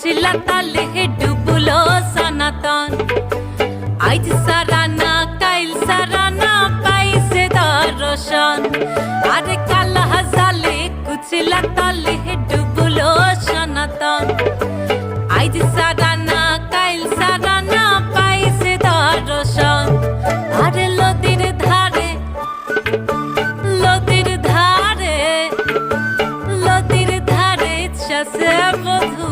কুচিলা তালে ডুবুলো সনাতন আইজ সারানা কাইল সারানা পাইছে দর্শন আরে কালা হাজালে কুচিলা তালে ডুবুলো সনাতন আইজ সারানা কাইল সারানা পাইছে দর্শন আরে লদির ধারে লদির ধারে লদির ধারে ইচ্ছা সে বধু